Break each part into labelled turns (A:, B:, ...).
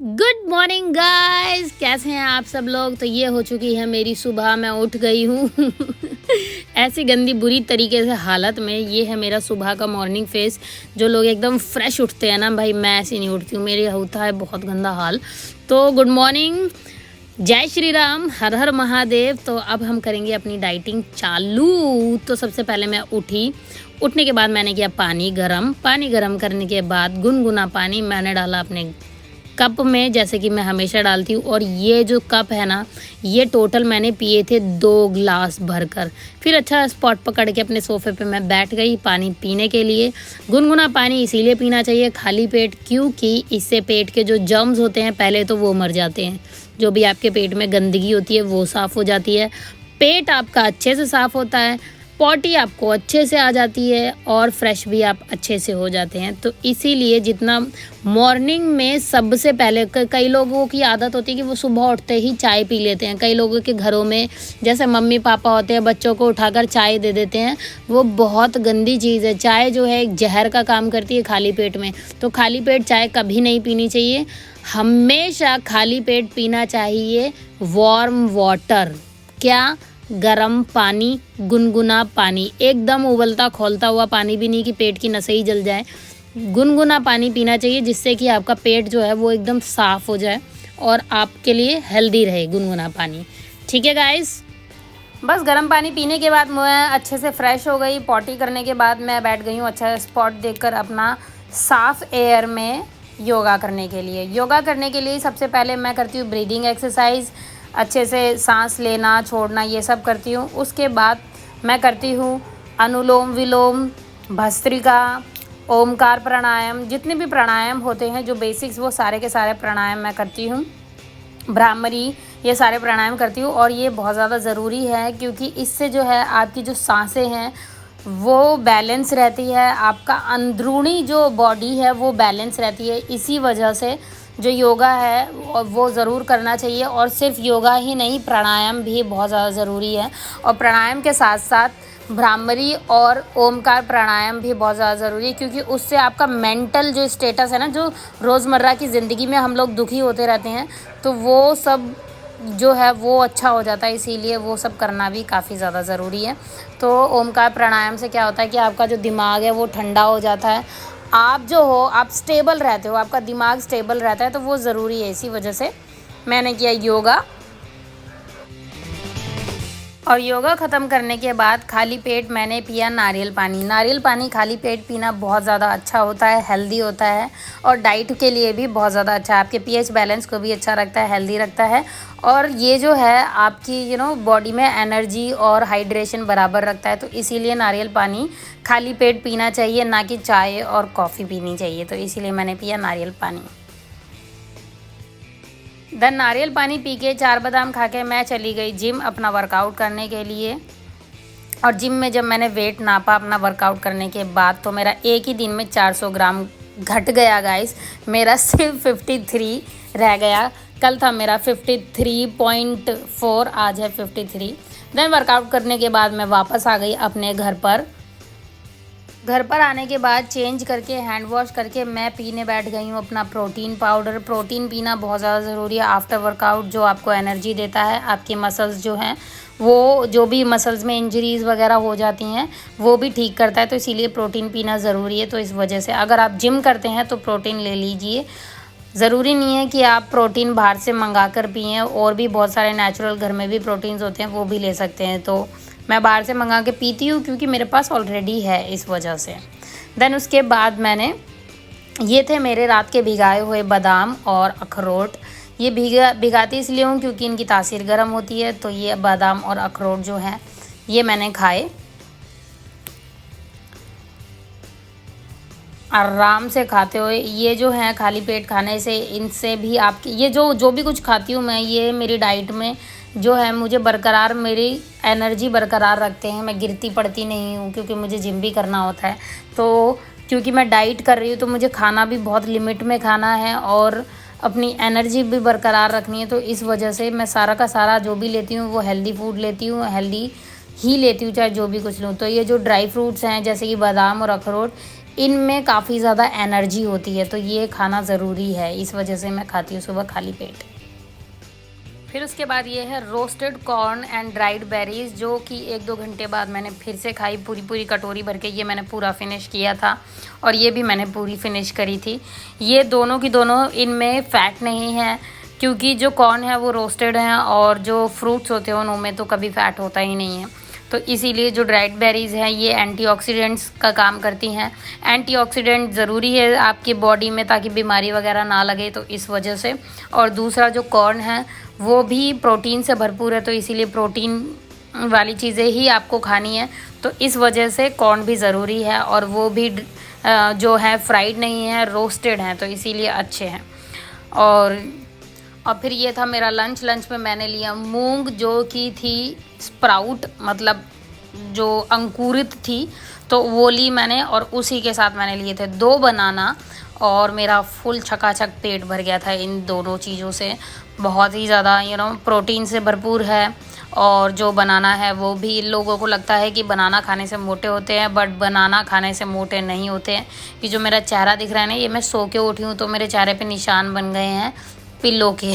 A: Good morning guys, कैसे हैं आप सब लोग। तो ये हो चुकी है मेरी सुबह, मैं उठ गई हूँ ऐसी गंदी बुरी तरीके से हालत में। ये है मेरा सुबह का मॉर्निंग फेस। जो लोग एकदम फ्रेश उठते हैं ना भाई, मैं ऐसी नहीं उठती हूँ, मेरी होता है बहुत गंदा हाल। तो गुड मॉर्निंग, जय श्री राम, हर हर महादेव। तो अब हम करेंगे अपनी डाइटिंग चालू। तो सबसे पहले मैं उठने के बाद मैंने किया पानी गरम करने के बाद गुनगुना पानी मैंने डाला अपने कप में, जैसे कि मैं हमेशा डालती हूँ। और ये जो कप है ना, ये टोटल मैंने पिए थे 2 ग्लास भरकर। फिर अच्छा स्पॉट पकड़ के अपने सोफे पे मैं बैठ गई पानी पीने के लिए। गुनगुना पानी इसीलिए पीना चाहिए खाली पेट, क्योंकि इससे पेट के जो जर्म्स होते हैं पहले तो वो मर जाते हैं। जो भी आपके पेट में गंदगी होती है वो साफ़ हो जाती है, पेट आपका अच्छे से साफ़ होता है, पॉटी आपको अच्छे से आ जाती है और फ्रेश भी आप अच्छे से हो जाते हैं। तो इसीलिए जितना मॉर्निंग में सबसे पहले कई लोगों की आदत होती है कि वो सुबह उठते ही चाय पी लेते हैं। कई लोगों के घरों में जैसे मम्मी पापा होते हैं, बच्चों को उठाकर चाय दे देते हैं। वो बहुत गंदी चीज़ है। चाय जो है एक जहर का काम करती है खाली पेट में। तो खाली पेट चाय कभी नहीं पीनी चाहिए। हमेशा खाली पेट पीना चाहिए वार्म वाटर। क्या? गरम पानी, गुनगुना पानी, एकदम उबलता खौलता हुआ पानी भी नहीं कि पेट की नसें ही जल जाए। गुनगुना पानी पीना चाहिए, जिससे कि आपका पेट जो है वो एकदम साफ़ हो जाए और आपके लिए हेल्दी रहे गुनगुना पानी। ठीक है गाइस। बस गर्म पानी पीने के बाद मैं अच्छे से फ्रेश हो गई। पॉटी करने के बाद मैं बैठ गई हूँ अच्छा स्पॉट देखकर अपना साफ़ एयर में योगा करने के लिए। योगा करने के लिए सबसे पहले मैं करती हूँ ब्रीदिंग एक्सरसाइज, अच्छे से सांस लेना छोड़ना ये सब करती हूँ। उसके बाद मैं करती हूँ अनुलोम विलोम, भस्त्रिका, ओमकार प्राणायाम, जितने भी प्राणायाम होते हैं जो बेसिक्स, वो सारे के सारे प्राणायाम मैं करती हूँ। भ्रामरी, ये सारे प्राणायाम करती हूँ। और ये बहुत ज़्यादा ज़रूरी है, क्योंकि इससे जो है आपकी जो सांसें हैं वो बैलेंस रहती है, आपका अंदरूनी जो बॉडी है वो बैलेंस रहती है। इसी वजह से जो योगा है वो ज़रूर करना चाहिए। और सिर्फ योगा ही नहीं, प्राणायाम भी बहुत ज़्यादा ज़रूरी है। और प्राणायाम के साथ साथ भ्रामरी और ओमकार प्राणायाम भी बहुत ज़्यादा ज़रूरी है, क्योंकि उससे आपका मेंटल जो स्टेटस है ना, जो रोज़मर्रा की ज़िंदगी में हम लोग दुखी होते रहते हैं, तो वो सब जो है वो अच्छा हो जाता है। इसीलिए वो सब करना भी काफ़ी ज़्यादा ज़रूरी है। तो ओमकार प्राणायाम से क्या होता है कि आपका जो दिमाग है वो ठंडा हो जाता है। आप जो हो, आप स्टेबल रहते हो, आपका दिमाग स्टेबल रहता है, तो वो ज़रूरी है। इसी वजह से मैंने किया योगा। और योगा ख़त्म करने के बाद खाली पेट मैंने पिया नारियल पानी। नारियल पानी खाली पेट पीना बहुत ज़्यादा अच्छा होता है, हेल्दी होता है और डाइट के लिए भी बहुत ज़्यादा अच्छा है। आपके पीएच बैलेंस को भी अच्छा रखता है, हेल्दी रखता है। और ये जो है आपकी बॉडी में एनर्जी और हाइड्रेशन बराबर रखता है। तो इसीलिए नारियल पानी खाली पेट पीना चाहिए, ना कि चाय और कॉफ़ी पीनी चाहिए। तो इसीलिए मैंने पिया नारियल पानी। देन नारियल पानी पी के 4 बादाम खा के मैं चली गई जिम अपना वर्कआउट करने के लिए। और जिम में जब मैंने वेट नापा अपना वर्कआउट करने के बाद, तो मेरा एक ही दिन में 400 ग्राम घट गया गाइस। मेरा सिर्फ 53 रह गया। कल था मेरा 53.4, आज है 53। देन वर्कआउट करने के बाद मैं वापस आ गई अपने घर पर। घर पर आने के बाद चेंज करके हैंड वॉश करके मैं पीने बैठ गई हूँ अपना प्रोटीन पाउडर। प्रोटीन पीना बहुत ज़्यादा ज़रूरी है आफ्टर वर्कआउट, जो आपको एनर्जी देता है। आपके मसल्स जो हैं वो, जो भी मसल्स में इंजरीज़ वगैरह हो जाती हैं वो भी ठीक करता है। तो इसीलिए प्रोटीन पीना ज़रूरी है। तो इस वजह से अगर आप जिम करते हैं तो प्रोटीन ले लीजिए। ज़रूरी नहीं है कि आप प्रोटीन बाहर से मंगा कर पिएँ, और भी बहुत सारे नेचुरल घर में भी प्रोटीन्स होते हैं, वो भी ले सकते हैं। तो मैं बाहर से मंगा के पीती हूँ क्योंकि मेरे पास ऑलरेडी है, इस वजह से। देन उसके बाद मैंने, ये थे मेरे रात के भिगाए हुए बादाम और अखरोट। ये भिगाती इसलिए हूँ क्योंकि इनकी तासीर गर्म होती है। तो ये बादाम और अखरोट जो हैं ये मैंने खाए। आराम से खाते हुए, ये जो है खाली पेट खाने से, इनसे भी आपकी ये जो भी कुछ खाती हूँ मैं, ये मेरी डाइट में जो है मुझे बरकरार, मेरी एनर्जी बरकरार रखते हैं। मैं गिरती पड़ती नहीं हूँ, क्योंकि मुझे जिम भी करना होता है। तो क्योंकि मैं डाइट कर रही हूँ तो मुझे खाना भी बहुत लिमिट में खाना है और अपनी एनर्जी भी बरकरार रखनी है। तो इस वजह से मैं सारा का सारा जो भी लेती हूँ वो हेल्दी फूड लेती हूँ, हेल्दी ही लेती हूँ, चाहे जो भी कुछ लूँ। तो ये जो ड्राई फ्रूट्स हैं जैसे कि बादाम और अखरोट, इनमें काफ़ी ज़्यादा एनर्जी होती है, तो ये खाना ज़रूरी है, इस वजह से मैं खाती हूँ सुबह खाली पेट। फिर उसके बाद ये है roasted corn and dried berries, जो कि 1-2 घंटे बाद मैंने फिर से खाई, पूरी कटोरी भर के। ये मैंने पूरा फिनिश किया था और ये भी मैंने पूरी फिनिश करी थी। ये दोनों की दोनों, इनमें फ़ैट नहीं है, क्योंकि जो कॉर्न है वो रोस्टेड हैं और जो फ्रूट्स होते हैं उनमें तो कभी फ़ैट होता ही नहीं है। तो इसीलिए जो ड्राइड बेरीज़ हैं ये एंटीऑक्सीडेंट्स का काम करती हैं। एंटीऑक्सीडेंट ज़रूरी है आपकी बॉडी में, ताकि बीमारी वगैरह ना लगे, तो इस वजह से। और दूसरा जो कॉर्न है वो भी प्रोटीन से भरपूर है, तो इसीलिए प्रोटीन वाली चीज़ें ही आपको खानी है, तो इस वजह से कॉर्न भी ज़रूरी है। और वो भी जो है फ्राइड नहीं है, रोस्टेड हैं, तो इसीलिए अच्छे हैं। और फिर ये था मेरा लंच। लंच में मैंने लिया मूंग, जो कि थी स्प्राउट, मतलब जो अंकुरित थी, तो वो ली मैंने। और उसी के साथ मैंने लिए थे 2 बनाना, और मेरा फुल छकाछक पेट भर गया था इन दोनों चीज़ों से। बहुत ही ज़्यादा प्रोटीन से भरपूर है। और जो बनाना है वो भी, लोगों को लगता है कि बनाना खाने से मोटे होते हैं, बट बनाना खाने से मोटे नहीं होते हैं। कि जो मेरा चेहरा दिख रहा है ना, ये मैं सो के उठी हूँ तो मेरे चेहरे पे निशान बन गए हैं पिल्लो के।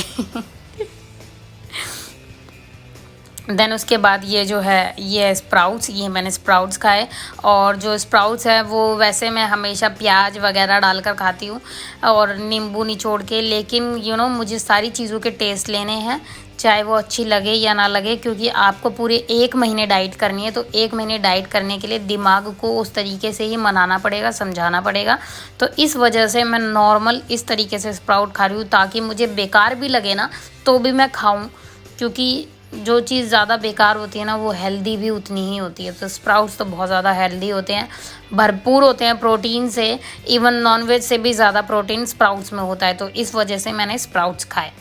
A: देन उसके बाद ये जो है, ये स्प्राउट्स, ये मैंने स्प्राउट्स खाए। और जो स्प्राउट्स है वो वैसे मैं हमेशा प्याज वगैरह डालकर खाती हूँ और नींबू निचोड़ के, लेकिन मुझे सारी चीज़ों के टेस्ट लेने हैं, चाहे वो अच्छी लगे या ना लगे, क्योंकि आपको पूरे 1 महीने डाइट करनी है। तो 1 महीने डाइट करने के लिए दिमाग को उस तरीके से ही मनाना पड़ेगा, समझाना पड़ेगा। तो इस वजह से मैं नॉर्मल इस तरीके से स्प्राउट खा रही हूँ, ताकि मुझे बेकार भी लगे ना तो भी मैं खाऊँ, क्योंकि जो चीज़ ज़्यादा बेकार होती है ना वो हेल्दी भी उतनी ही होती है। तो स्प्राउट्स तो बहुत ज़्यादा हेल्दी होते हैं, भरपूर होते हैं प्रोटीन से, इवन नॉनवेज से भी ज़्यादा प्रोटीन स्प्राउट्स में होता है, तो इस वजह से मैंने स्प्राउट्स खाए।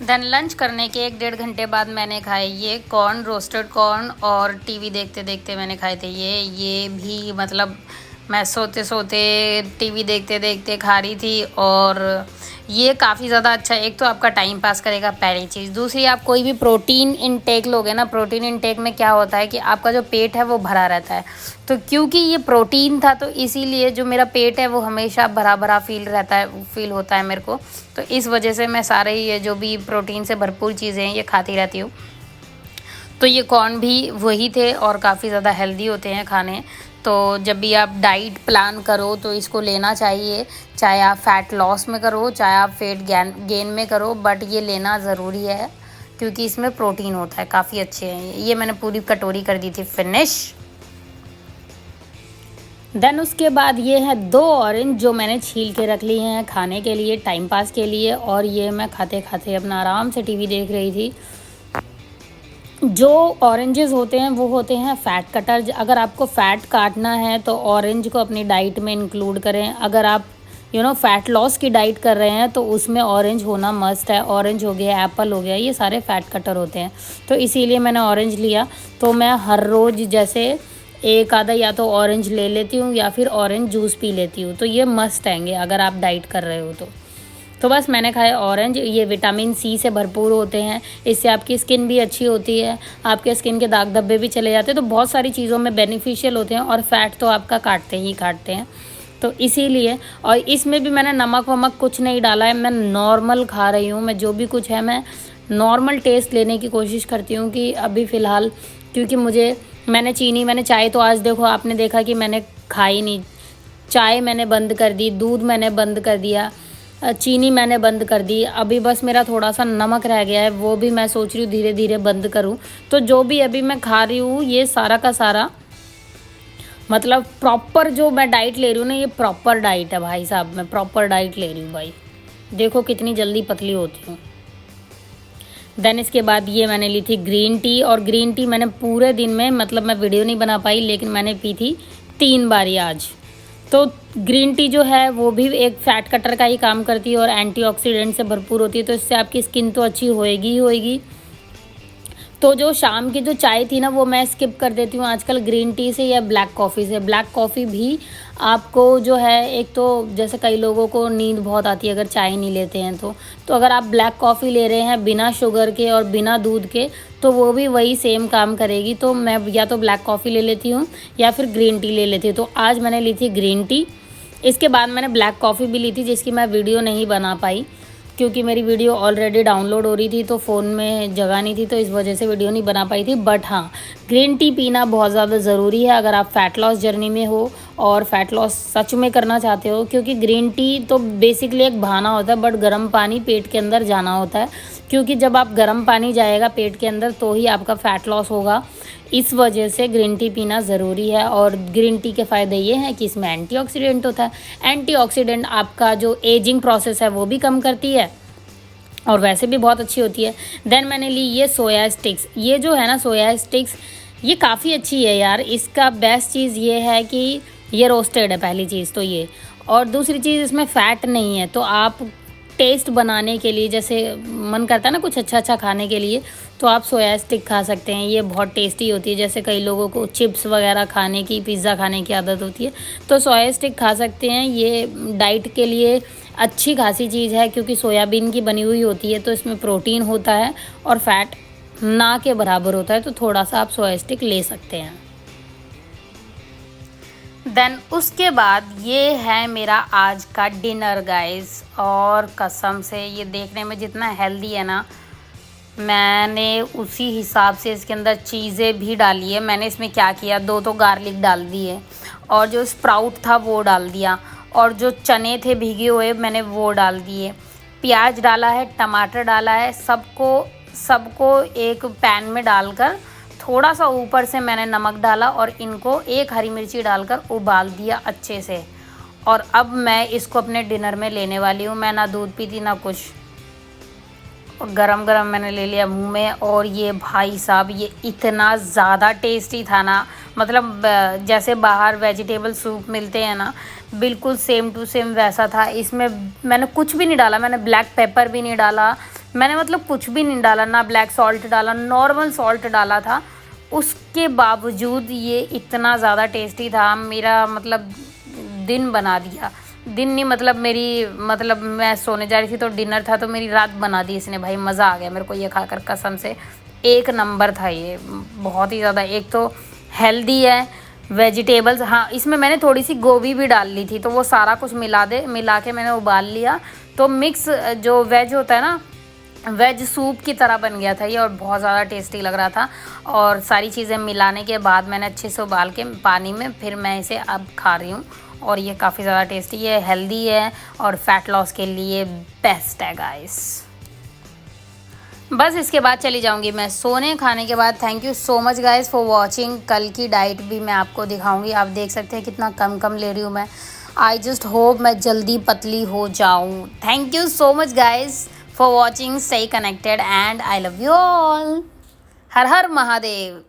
A: देन लंच करने के 1-1.5 घंटे बाद मैंने खाए ये कॉर्न, रोस्टेड कॉर्न, और टीवी देखते देखते मैंने खाए थे ये भी, मतलब मैं सोते सोते टीवी देखते देखते खा रही थी। और ये काफ़ी ज़्यादा अच्छा, एक तो आपका टाइम पास करेगा, पहली चीज़। दूसरी, आप कोई भी प्रोटीन इनटेक लोगे ना, प्रोटीन इनटेक में क्या होता है कि आपका जो पेट है वो भरा रहता है। तो क्योंकि ये प्रोटीन था, तो इसीलिए जो मेरा पेट है वो हमेशा भरा भरा फील होता है मेरे को। तो इस वजह से मैं सारे ये जो भी प्रोटीन से भरपूर चीज़ें हैं ये खाती रहती हूँ। तो ये कॉर्न भी वही थे और काफ़ी ज़्यादा हेल्दी होते हैं खाने। तो जब भी आप डाइट प्लान करो तो इसको लेना चाहिए, चाहे आप फ़ैट लॉस में करो, चाहे आप वेट गेन में करो, बट ये लेना ज़रूरी है, क्योंकि इसमें प्रोटीन होता है, काफ़ी अच्छे हैं ये। मैंने पूरी कटोरी कर दी थी फिनिश। देन उसके बाद ये है 2 ऑरेंज, जो मैंने छील के रख ली हैं खाने के लिए, टाइम पास के लिए। और ये मैं खाते खाते अपना आराम से टीवी देख रही थी। जो ऑरेंजेस होते हैं वो होते हैं फ़ैट कटर। अगर आपको फ़ैट काटना है तो ऑरेंज को अपनी डाइट में इंक्लूड करें। अगर आप फ़ैट लॉस की डाइट कर रहे हैं तो उसमें ऑरेंज होना मस्ट है। ऑरेंज हो गया, एप्पल हो गया, ये सारे फ़ैट कटर होते हैं, तो इसीलिए मैंने ऑरेंज लिया। तो मैं हर रोज़ जैसे एक आधा या तो ऑरेंज ले लेती हूँ या फिर ऑरेंज जूस पी लेती हूँ। तो ये मस्ट आएंगे अगर आप डाइट कर रहे हो तो बस मैंने खाए ऑरेंज। ये विटामिन सी से भरपूर होते हैं, इससे आपकी स्किन भी अच्छी होती है, आपके स्किन के दाग धब्बे भी चले जाते हैं। तो बहुत सारी चीज़ों में बेनिफिशियल होते हैं, और फ़ैट तो आपका काटते हैं। तो इसीलिए, और इसमें भी मैंने नमक वमक कुछ नहीं डाला है, मैं नॉर्मल खा रही हूँ। मैं जो भी कुछ है मैं नॉर्मल टेस्ट लेने की कोशिश करती हूँ कि अभी फ़िलहाल, क्योंकि मैंने चाय तो आज देखो आपने देखा कि मैंने खाई नहीं। चाय मैंने बंद कर दी, दूध मैंने बंद कर दिया, चीनी मैंने बंद कर दी। अभी बस मेरा थोड़ा सा नमक रह गया है, वो भी मैं सोच रही हूँ धीरे धीरे बंद करूँ। तो जो भी अभी मैं खा रही हूँ ये सारा का सारा, मतलब प्रॉपर जो मैं डाइट ले रही हूँ ना, ये प्रॉपर डाइट है भाई साहब। मैं प्रॉपर डाइट ले रही हूँ भाई, देखो कितनी जल्दी पतली होती हूँ। देन इसके बाद ये मैंने ली थी ग्रीन टी, और ग्रीन टी मैंने पूरे दिन में, मतलब मैं वीडियो नहीं बना पाई, लेकिन मैंने पी थी 3 बारी आज। तो ग्रीन टी जो है वो भी एक फ़ैट कटर का ही काम करती है और एंटीऑक्सीडेंट से भरपूर होती है, तो इससे आपकी स्किन तो अच्छी होएगी ही होएगी, तो जो शाम की जो चाय थी ना वो मैं स्किप कर देती हूँ आजकल ग्रीन टी से या ब्लैक कॉफ़ी से। ब्लैक कॉफ़ी भी आपको जो है, एक तो जैसे कई लोगों को नींद बहुत आती है अगर चाय नहीं लेते हैं तो अगर आप ब्लैक कॉफ़ी ले रहे हैं बिना शुगर के और बिना दूध के तो वो भी वही सेम काम करेगी। तो मैं या तो ब्लैक कॉफ़ी ले लेती हूँ या फिर ग्रीन टी ले लेती हूँ। तो आज मैंने ली थी ग्रीन टी, इसके बाद मैंने ब्लैक कॉफ़ी भी ली थी जिसकी मैं वीडियो नहीं बना पाई क्योंकि मेरी वीडियो ऑलरेडी डाउनलोड हो रही थी तो फ़ोन में जगह नहीं थी, तो इस वजह से वीडियो नहीं बना पाई थी। बट हाँ, ग्रीन टी पीना बहुत ज़्यादा ज़रूरी है अगर आप फ़ैट लॉस जर्नी में हो और फ़ैट लॉस सच में करना चाहते हो, क्योंकि ग्रीन टी तो बेसिकली एक बहाना होता है बट गर्म पानी पेट के अंदर जाना होता है, क्योंकि जब आप गर्म पानी जाएगा पेट के अंदर तो ही आपका फ़ैट लॉस होगा। इस वजह से ग्रीन टी पीना ज़रूरी है। और ग्रीन टी के फ़ायदे ये हैं कि इसमें एंटीऑक्सीडेंट होता है। एंटीऑक्सीडेंट आपका जो एजिंग प्रोसेस है वो भी कम करती है और वैसे भी बहुत अच्छी होती है। देन मैंने ली ये सोया स्टिक्स। ये जो है ना सोया स्टिक्स, ये काफ़ी अच्छी है यार। इसका बेस्ट चीज़ ये है कि ये रोस्टेड है, पहली चीज़ तो ये, और दूसरी चीज़ इसमें फ़ैट नहीं है। तो आप टेस्ट बनाने के लिए, जैसे मन करता है ना कुछ अच्छा अच्छा खाने के लिए, तो आप सोया स्टिक खा सकते हैं। ये बहुत टेस्टी होती है। जैसे कई लोगों को चिप्स वगैरह खाने की, पिज़्ज़ा खाने की आदत होती है तो सोया स्टिक खा सकते हैं। ये डाइट के लिए अच्छी खासी चीज़ है क्योंकि सोयाबीन की बनी हुई होती है तो इसमें प्रोटीन होता है और फैट ना के बराबर होता है, तो थोड़ा सा आप सोया स्टिक ले सकते हैं। देन उसके बाद ये है मेरा आज का डिनर गाइस, और कसम से ये देखने में जितना हेल्दी है ना, मैंने उसी हिसाब से इसके अंदर चीज़ें भी डाली है। मैंने इसमें क्या किया, 2 तो गार्लिक डाल दिए और जो स्प्राउट था वो डाल दिया, और जो चने थे भीगे हुए मैंने वो डाल दिए, प्याज डाला है, टमाटर डाला है। सबको एक पैन में डालकर थोड़ा सा ऊपर से मैंने नमक डाला और इनको एक हरी मिर्ची डालकर उबाल दिया अच्छे से। और अब मैं इसको अपने डिनर में लेने वाली हूँ। मैं ना दूध पीती ना कुछ, और गरम गरम मैंने ले लिया मुंह में। और ये भाई साहब ये इतना ज़्यादा टेस्टी था ना, मतलब जैसे बाहर वेजिटेबल सूप मिलते हैं ना, बिल्कुल सेम टू सेम वैसा था। इसमें मैंने कुछ भी नहीं डाला, मैंने ब्लैक पेपर भी नहीं डाला, मैंने मतलब कुछ भी नहीं डाला, ना ब्लैक सॉल्ट डाला, नॉर्मल सॉल्ट डाला था। उसके बावजूद ये इतना ज़्यादा टेस्टी था, मेरा मतलब दिन बना दिया। दिन नहीं, मतलब मैं सोने जा रही थी तो डिनर था तो मेरी रात बना दी इसने भाई। मज़ा आ गया मेरे को ये खाकर, कसम से एक नंबर था ये, बहुत ही ज़्यादा। एक तो हेल्दी है, वेजिटेबल्स, हाँ इसमें मैंने थोड़ी सी गोभी भी डाल ली थी, तो वो सारा कुछ मिला के मैंने उबाल लिया, तो मिक्स जो वेज होता है ना, वेज सूप की तरह बन गया था ये, और बहुत ज़्यादा टेस्टी लग रहा था। और सारी चीज़ें मिलाने के बाद मैंने अच्छे से उबाल के पानी में फिर मैं इसे अब खा रही हूँ, और ये काफ़ी ज़्यादा टेस्टी है, हेल्दी है और फैट लॉस के लिए बेस्ट है गाइस। बस इसके बाद चली जाऊंगी मैं सोने। खाने के बाद thank you so much guys for watching. कल की डाइट भी मैं आपको दिखाऊंगी, आप देख सकते हैं कितना कम कम ले रही हूँ मैं। आई जस्ट होप मैं जल्दी पतली हो जाऊँ। Thank you so much guys for watching, stay connected and I love you all. Her her Mahadev.